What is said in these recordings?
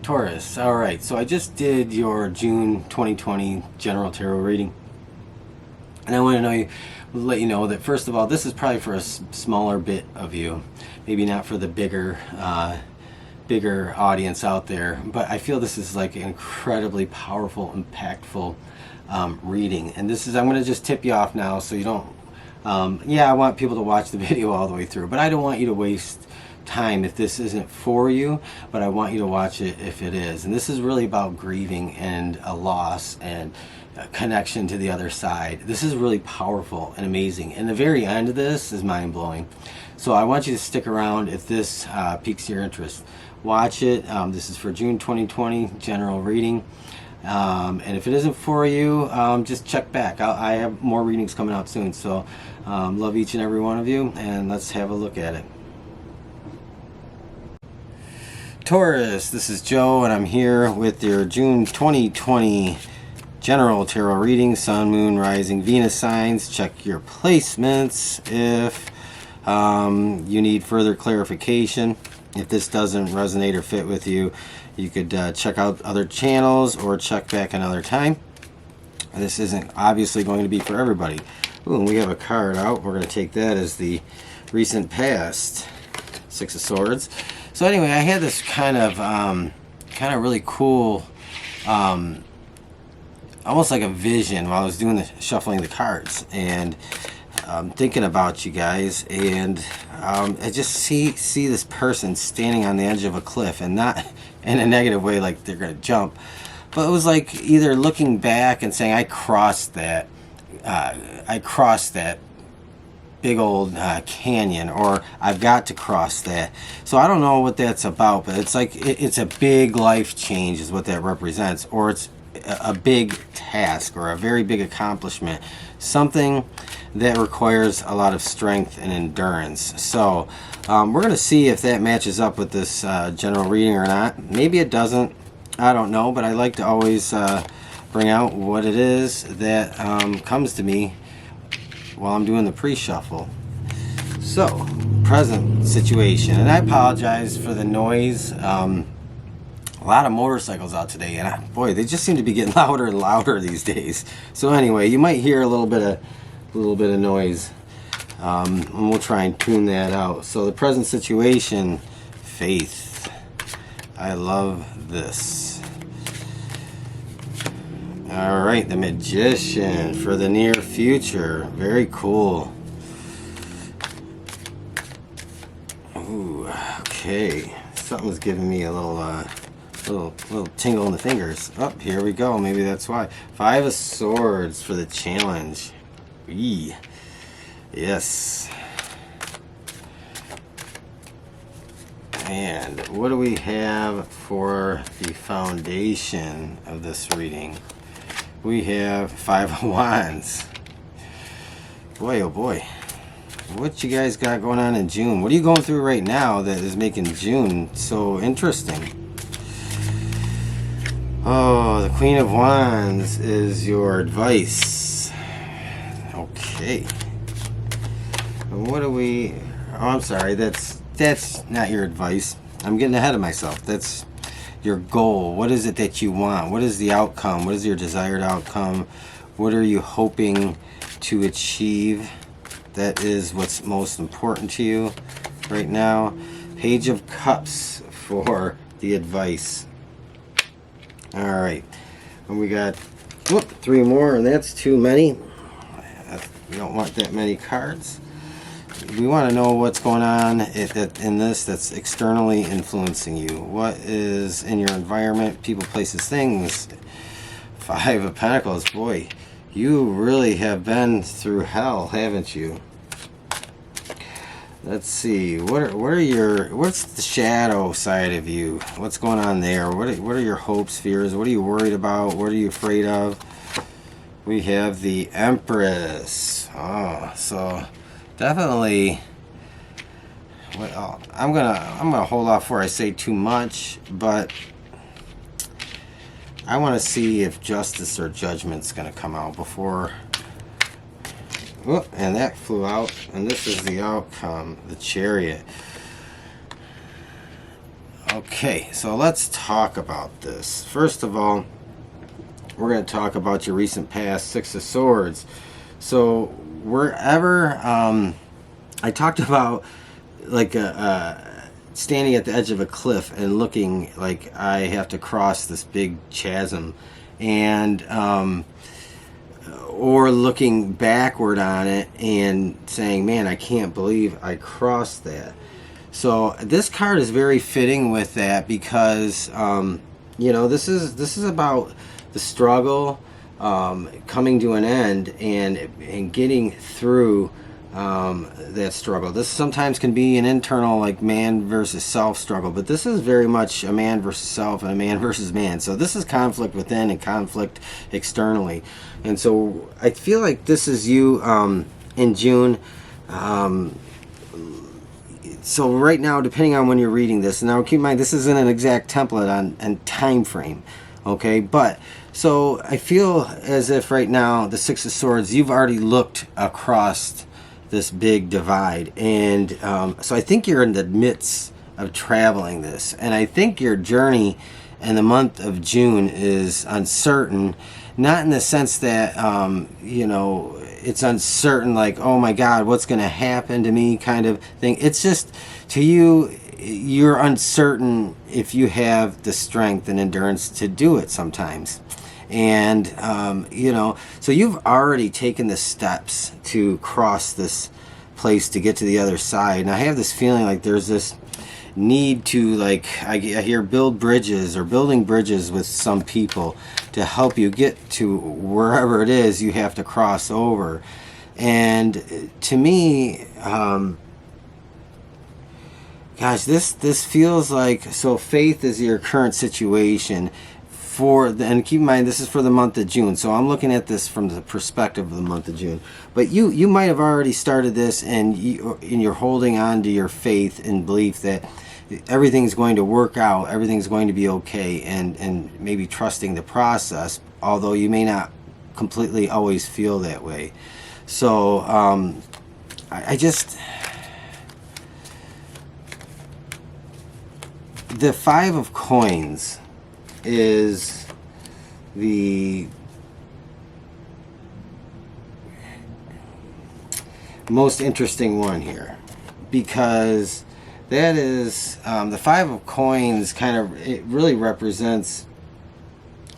Taurus. Alright, so I just did your June 2020 general tarot reading. And I want to let you know that, first of all, this is probably for a smaller bit of you. Maybe not for the bigger audience out there. But I feel this is like an incredibly powerful, impactful reading. And this is, I'm going to just tip you off now so you don't, yeah, I want people to watch the video all the way through. But I don't want you to waste time if this isn't for you, but I want you to watch it if it is. And this is really about grieving and a loss and a connection to the other side. This is really powerful and amazing, and the very end of this is mind-blowing. So I want you to stick around if this piques your interest. Watch it. This is for June 2020 general reading, and if it isn't for you, just check back. I have more readings coming out soon, so love each and every one of you, and let's have a look at it. Taurus, this is Joe, and I'm here with your June 2020 general tarot reading. Sun, Moon, Rising, Venus signs. Check your placements if you need further clarification. If this doesn't resonate or fit with you, you could check out other channels or check back another time. This isn't obviously going to be for everybody. Ooh, and we have a card out. We're going to take that as the recent past. Six of Swords. So anyway, I had this kind of really cool, almost like a vision while I was doing the shuffling the cards, and thinking about you guys, and I just see this person standing on the edge of a cliff, and not in a negative way like they're gonna jump, but it was like either looking back and saying, I crossed that big old canyon, or I've got to cross that. So I don't know what that's about, but it's like it's a big life change is what that represents, or it's a big task or a very big accomplishment, something that requires a lot of strength and endurance. So we're going to see if that matches up with this general reading or not. Maybe it doesn't, I don't know, but I like to always bring out what it is that comes to me while I'm doing the pre-shuffle. So, present situation, and I apologize for the noise. A lot of motorcycles out today, and boy, they just seem to be getting louder and louder these days. So anyway, you might hear a little bit of noise, and we'll try and tune that out. So the present situation, faith. I love this. All right, the Magician for the near future. Very cool. Ooh, okay. Something's giving me a little tingle in the fingers. Oh, here we go. Maybe that's why. Five of Swords for the challenge. Eee. Yes. And what do we have for the foundation of this reading? We have Five of Wands. Boy, oh boy. What you guys got going on in June? What are you going through right now that is making June so interesting? Oh, the Queen of Wands is your advice. Okay. And what do we... Oh, I'm sorry. That's not your advice. I'm getting ahead of myself. That's your goal. What is it that you want? What is the outcome? What is your desired outcome? What are you hoping to achieve? That is what's most important to you right now. Page of Cups for the advice. All right, and we got three more, and that's too many. We don't want that many cards. We want to know what's going on in this that's externally influencing you. What is in your environment, people, places, things. Five of Pentacles. Boy, you really have been through hell, haven't you? Let's see. What's the shadow side of you? What's going on there? What are your hopes, fears? What are you worried about? What are you afraid of? We have the Empress. Oh, so definitely. Well, I'm gonna hold off before I say too much, but I want to see if justice or judgment's gonna come out before. Oh, and that flew out, and this is the outcome, the Chariot. Okay, so let's talk about this. First of all, we're going to talk about your recent past, Six of Swords. So wherever I talked about like standing at the edge of a cliff and looking like I have to cross this big chasm, and or looking backward on it and saying, man, I can't believe I crossed that. So this card is very fitting with that, because this is about the struggle coming to an end and getting through that struggle. This sometimes can be an internal, like, man versus self struggle, but this is very much a man versus self and a man versus man. So this is conflict within and conflict externally. And so I feel like this is you in June. So right now, depending on when you're reading this, now keep in mind this isn't an exact template on time frame, okay? But so I feel as if right now, the Six of Swords, you've already looked across this big divide, and so I think you're in the midst of traveling this, and I think your journey in the month of June is uncertain, not in the sense that it's uncertain like, oh my God, what's going to happen to me kind of thing. It's just, to you, you're uncertain if you have the strength and endurance to do it sometimes. And, so you've already taken the steps to cross this place to get to the other side. And I have this feeling like there's this need to, like, I hear building bridges with some people to help you get to wherever it is you have to cross over. And to me, gosh, this feels like, so faith is your current situation. And keep in mind, this is for the month of June, so I'm looking at this from the perspective of the month of June. But you might have already started this, and you're holding on to your faith and belief that everything's going to work out, everything's going to be okay, and maybe trusting the process, although you may not completely always feel that way. So I just, the Five of Coins is the most interesting one here, because that is the Five of Coins it really represents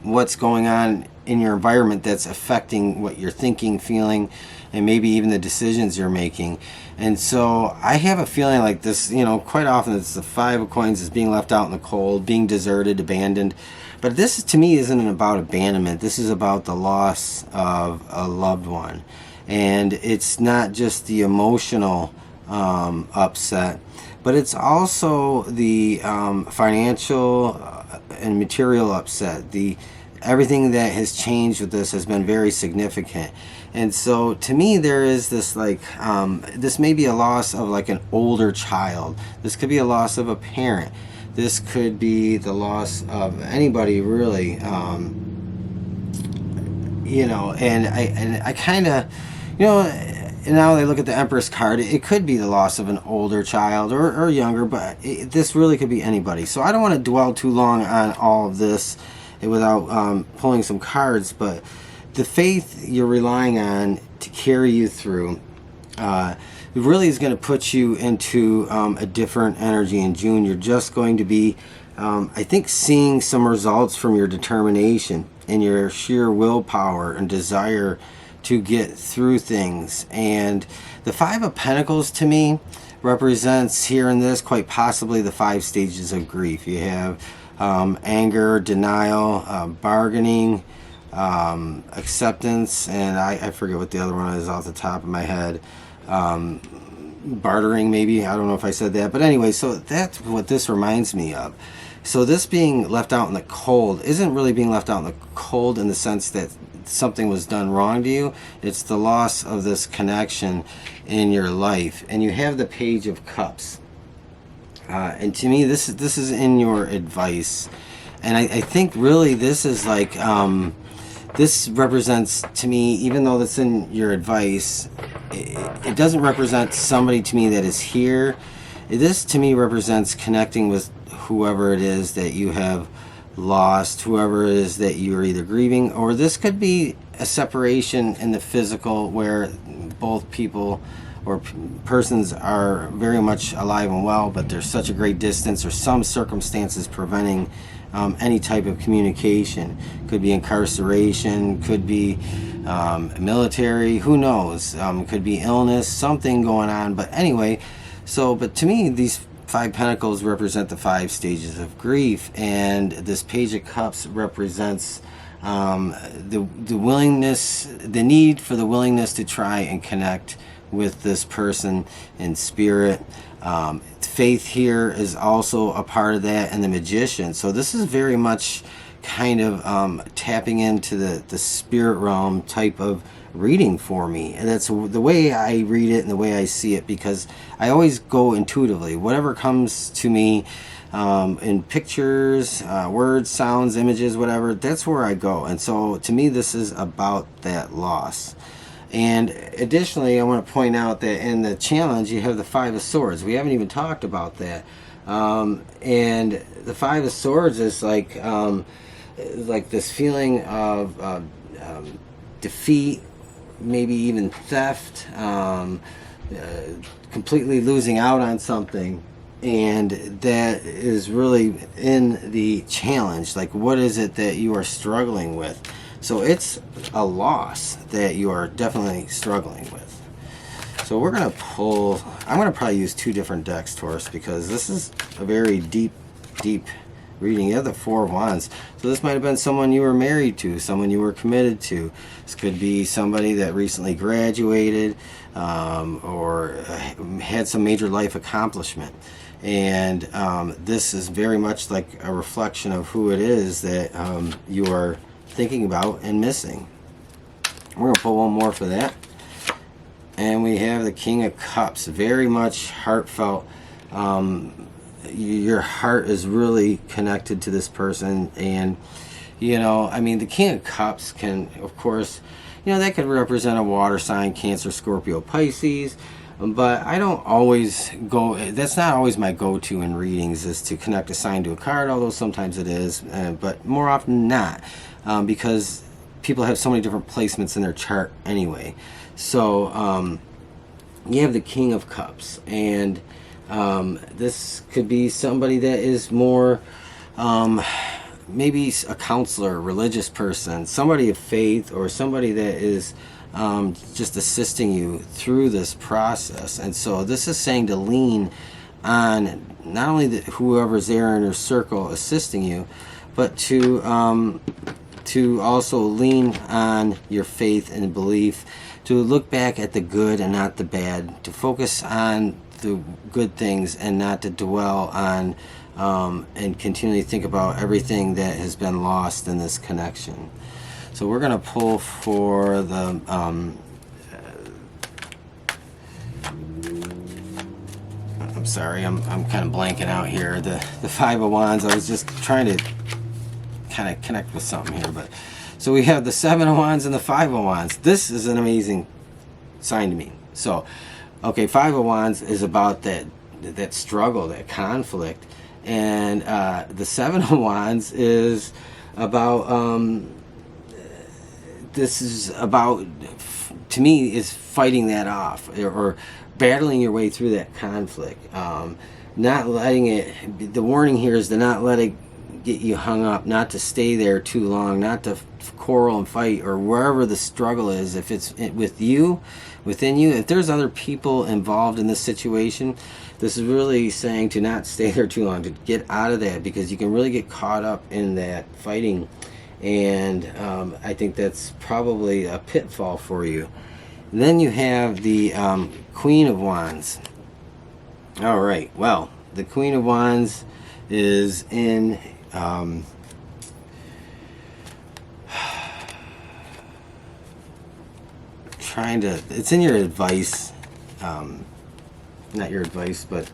what's going on in your environment that's affecting what you're thinking, feeling, and maybe even the decisions you're making. And so I have a feeling like this, quite often it's the Five of Coins is being left out in the cold, being deserted, abandoned. But this, to me, isn't about abandonment. This is about the loss of a loved one. And it's not just the emotional upset, but it's also the financial and material upset. Everything that has changed with this has been very significant. And so to me, there is this, like, this may be a loss of, like, an older child. This could be a loss of a parent. This could be the loss of anybody, really. And I kind of, now they look at the Empress card, it could be the loss of an older child or younger, but this really could be anybody. So I don't want to dwell too long on all of this without pulling some cards, but the faith you're relying on to carry you through really is going to put you into a different energy in June. You're just going to be, I think, seeing some results from your determination and your sheer willpower and desire to get through things. And the Five of Pentacles, to me, represents here in this quite possibly the 5 stages of grief. You have anger, denial, bargaining, acceptance, and I forget what the other one is off the top of my head. Bartering, maybe. I don't know if I said that. But anyway, so that's what this reminds me of. So this being left out in the cold isn't really being left out in the cold in the sense that something was done wrong to you. It's the loss of this connection in your life. And you have the Page of Cups. And to me, this is in your advice. And I think really this is like, this represents to me, even though that's in your advice, it doesn't represent somebody to me that is here. This to me represents connecting with whoever it is that you have lost, whoever it is that you're either grieving, or this could be a separation in the physical where both people or persons are very much alive and well, but there's such a great distance or some circumstances preventing any type of communication. Could be incarceration, could be military, who knows, could be illness, something going on. But anyway, but to me, these 5 Pentacles represent the 5 stages of grief, and this Page of Cups represents the willingness, the need for the willingness to try and connect with this person in spirit. Faith here is also a part of that, and the Magician. So this is very much kind of tapping into the spirit realm type of reading for me. And that's the way I read it and the way I see it, because I always go intuitively. Whatever comes to me in pictures, words, sounds, images, whatever, that's where I go. And so to me, this is about that loss. And additionally, I want to point out that in the challenge, you have the 5 of Swords. We haven't even talked about that. And the 5 of Swords is like this feeling of defeat, maybe even theft, completely losing out on something. And that is really in the challenge. Like, what is it that you are struggling with? So it's a loss that you are definitely struggling with. So we're going to pull, I'm going to probably use 2 different decks, Taurus, because this is a very deep reading. You have the 4 of Wands. So this might have been someone you were married to, someone you were committed to. This could be somebody that recently graduated or had some major life accomplishment. And this is very much like a reflection of who it is that you are thinking about and missing. We're going to pull one more for that. And we have the King of Cups. Very much heartfelt. Your heart is really connected to this person. And, you know, I mean, the King of Cups can, of course, you know, that could represent a water sign, Cancer, Scorpio, Pisces. But I don't always go, that's not always my go-to in readings, is to connect a sign to a card, although sometimes it is, but more often not, because people have so many different placements in their chart anyway. So you have the King of Cups, and this could be somebody that is more maybe a counselor, religious person, somebody of faith, or somebody that is just assisting you through this process. And so this is saying to lean on not only whoever's there in your circle assisting you, but to also lean on your faith and belief, to look back at the good and not the bad, to focus on the good things and not to dwell on and continually think about everything that has been lost in this connection. So we're going to pull for the I'm sorry, I'm kind of blanking out here. The 5 of Wands. I was just trying to kind of connect with something here, but so we have the 7 of Wands and the 5 of Wands. This is an amazing sign to me. So, okay, 5 of Wands is about that struggle, that conflict, and the 7 of Wands is about this is about, to me, is fighting that off, or battling your way through that conflict. Not letting it, the warning here is to not let it get you hung up, not to stay there too long, not to quarrel and fight, or wherever the struggle is. If it's with you, within you, if there's other people involved in this situation, this is really saying to not stay there too long, to get out of that, because you can really get caught up in that fighting. And I think that's probably a pitfall for you. And then you have the Queen of Wands. All right, well, the Queen of Wands is in it's in your advice, not your advice, but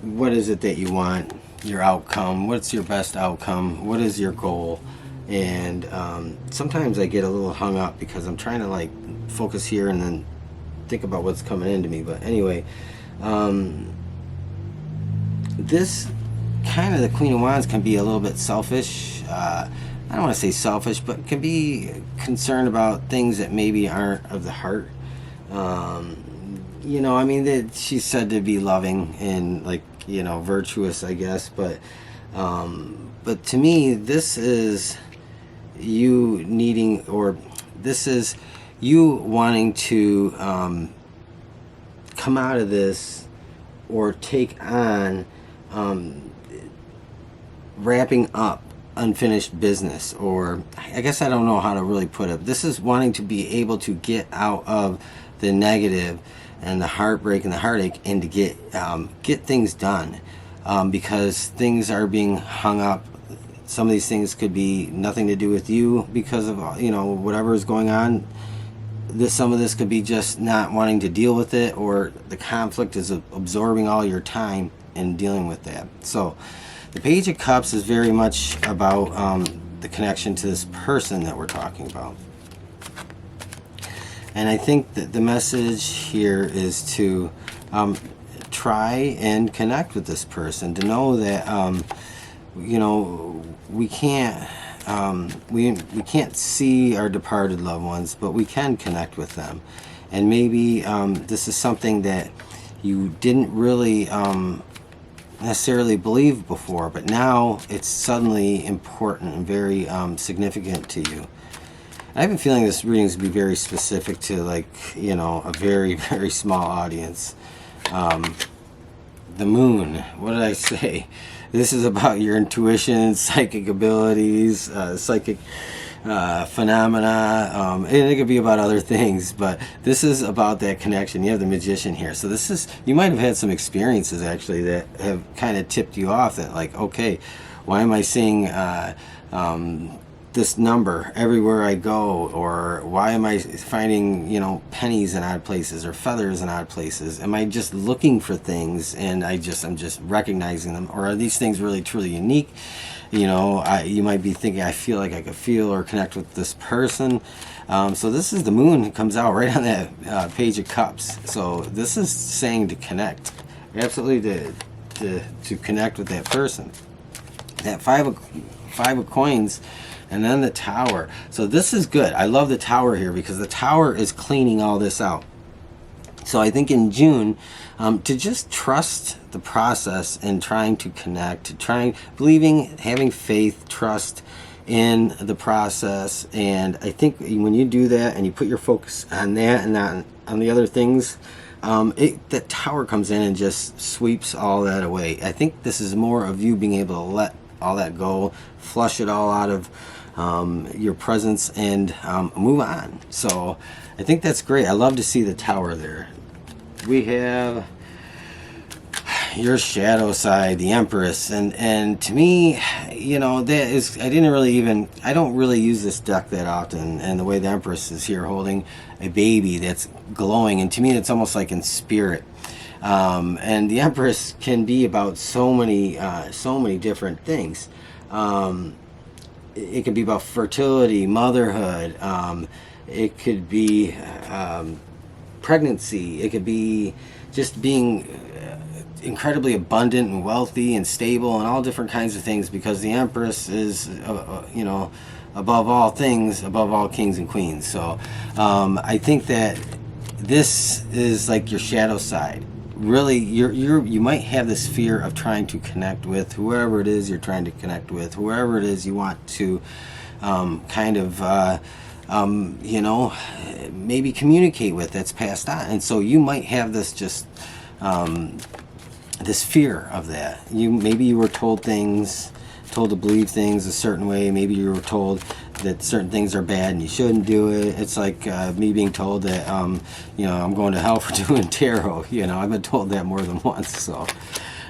what is it that you want, your outcome, what's your best outcome, what is your goal? And sometimes I get a little hung up because I'm trying to like focus here and then think about what's coming into me. But anyway, this kind of, the Queen of Wands can be a little bit selfish. I don't want to say selfish, but can be concerned about things that maybe aren't of the heart. You know, I mean, she's said to be loving and, like, you know, virtuous, I guess, but to me, this is you needing, or this is you wanting to come out of this or take on wrapping up unfinished business, or I guess I don't know how to really put it. This is wanting to be able to get out of the negative and the heartbreak and the heartache, and to get things done, because things are being hung up. Some of these things could be nothing to do with you because of, you know, whatever is going on. Some of this could be just not wanting to deal with it, or the conflict is absorbing all your time in dealing with that. So the Page of Cups is very much about the connection to this person that we're talking about. And I think that the message here is to try and connect with this person, to know that you know, we can't we can't see our departed loved ones, but we can connect with them. And maybe this is something that you didn't really necessarily believe before, but now it's suddenly important and very significant to you. I have a feeling this reading is to be very specific to, like, you know, a very, very small audience. The moon, what did I say? This is about your intuition, psychic abilities, psychic phenomena, and it could be about other things, but this is about that connection. You have the Magician here, so this is, you might have had some experiences actually that have kind of tipped you off, that, like, okay, why am I seeing this number everywhere I go, or why am I finding, you know, pennies in odd places or feathers in odd places? Am I just looking for things and I'm just recognizing them, or are these things really truly unique? You know, you might be thinking, I feel like I could feel or connect with this person. So this is the moon comes out right on that Page of Cups. So this is saying to connect, absolutely to connect with that person. That five of coins. And then the Tower. So this is good. I love the Tower here, because the Tower is cleaning all this out. So I think in June, to just trust the process and trying to connect, believing, having faith, trust in the process. And I think when you do that and you put your focus on that and not on the other things, that Tower comes in and just sweeps all that away. I think this is more of you being able to let all that go, flush it all out of your presence, and move on. So I think that's great. I love to see the Tower there. We have your shadow side, the Empress, and to me, you know, that is, I don't really use this deck that often, and the way the Empress is here holding a baby that's glowing, and to me it's almost like in spirit. And the Empress can be about so many different things. It could be about fertility, motherhood. It could be pregnancy. It could be just being incredibly abundant and wealthy and stable and all different kinds of things, because the Empress is, you know, above all things, above all kings and queens. So I think that this is like your shadow side. Really, you might have this fear of trying to connect with whoever it is you're trying to connect with, whoever it is you want to you know, maybe communicate with, that's passed on. And so you might have this just this fear of that. Maybe you were told to believe things a certain way. Maybe you were told that certain things are bad and you shouldn't do it. It's like me being told that you know, I'm going to hell for doing tarot. You know, I've been told that more than once. So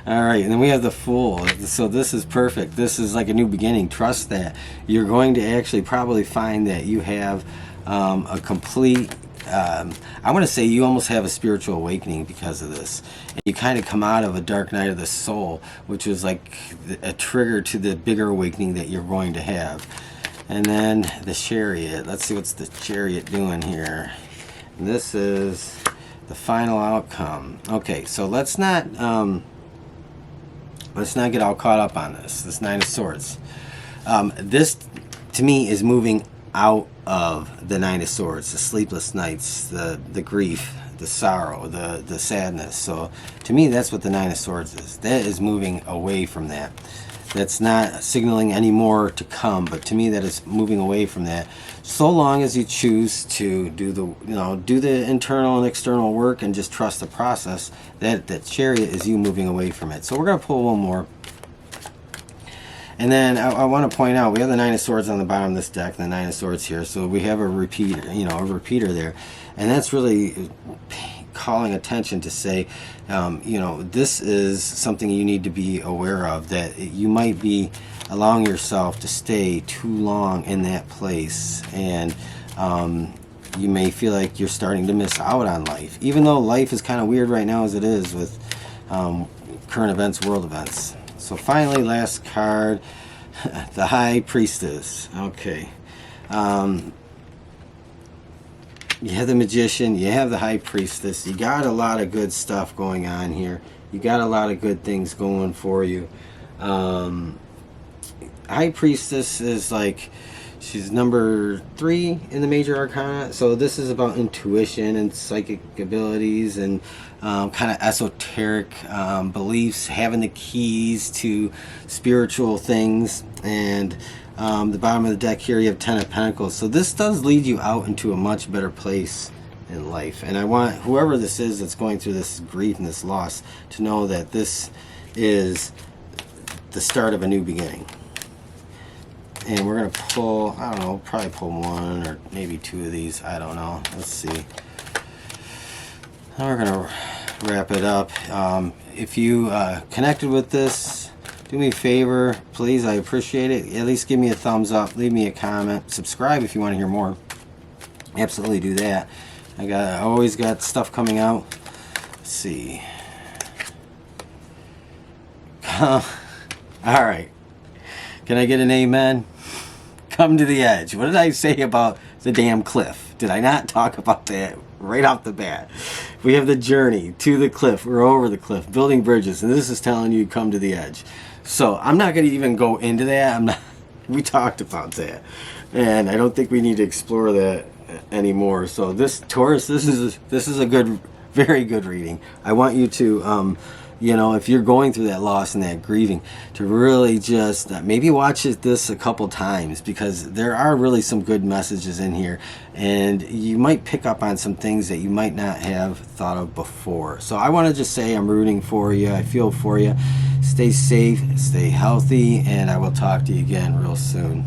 all right, and then we have the Fool. So this is perfect. This is like a new beginning. Trust that you're going to actually probably find that you have a complete I want to say you almost have a spiritual awakening because of this. And you kind of come out of a dark night of the soul, which was like a trigger to the bigger awakening that you're going to have. And then the Chariot. Let's see what's the Chariot doing here. And this is the final outcome. Okay, so let's not let's not get all caught up on this Nine of Swords. This, to me, is moving out of the Nine of Swords, the sleepless nights, the grief, the sorrow, the sadness. So to me, that's what the Nine of Swords is. That is moving away from that. That's not signaling any more to come, but to me, that is moving away from that. So long as you choose to do the internal and external work and just trust the process, that Chariot is you moving away from it. So we're going to pull one more. And then I want to point out, we have the Nine of Swords on the bottom of this deck, and the Nine of Swords here. So we have a repeater, a repeater there. And that's really calling attention to say, this is something you need to be aware of, that you might be allowing yourself to stay too long in that place. And you may feel like you're starting to miss out on life, even though life is kind of weird right now as it is with current events, world events. So finally, last card, the High Priestess. Okay. You have the Magician, you have the High Priestess. You got a lot of good stuff going on here. You got a lot of good things going for you. High Priestess is like, she's number 3 in the major arcana. So this is about intuition and psychic abilities and kind of esoteric beliefs, having the keys to spiritual things. And the bottom of the deck here, you have 10 of Pentacles. So this does lead you out into a much better place in life. And I want whoever this is that's going through this grief and this loss to know that this is the start of a new beginning. And we're going to pull, I don't know, probably pull 1 or maybe 2 of these. I don't know. Let's see. Now we're going to wrap it up. If you connected with this, do me a favor, please. I appreciate it. At least give me a thumbs up. Leave me a comment. Subscribe if you want to hear more. Absolutely do that. I always got stuff coming out. Let's see. All right. Can I get an amen? Come to the edge. What did I say about the damn cliff? Did I not talk about that right off the bat? We have the journey to the cliff. We're over the cliff, building bridges, and this is telling you come to the edge. So I'm not going to even go into that. We talked about that, and I don't think we need to explore that anymore. So this Taurus, this is a good, very good reading. I want you to if you're going through that loss and that grieving, to really just maybe watch this a couple times, because there are really some good messages in here, and you might pick up on some things that you might not have thought of before. So I want to just say I'm rooting for you. I feel for you. Stay safe, stay healthy, and I will talk to you again real soon.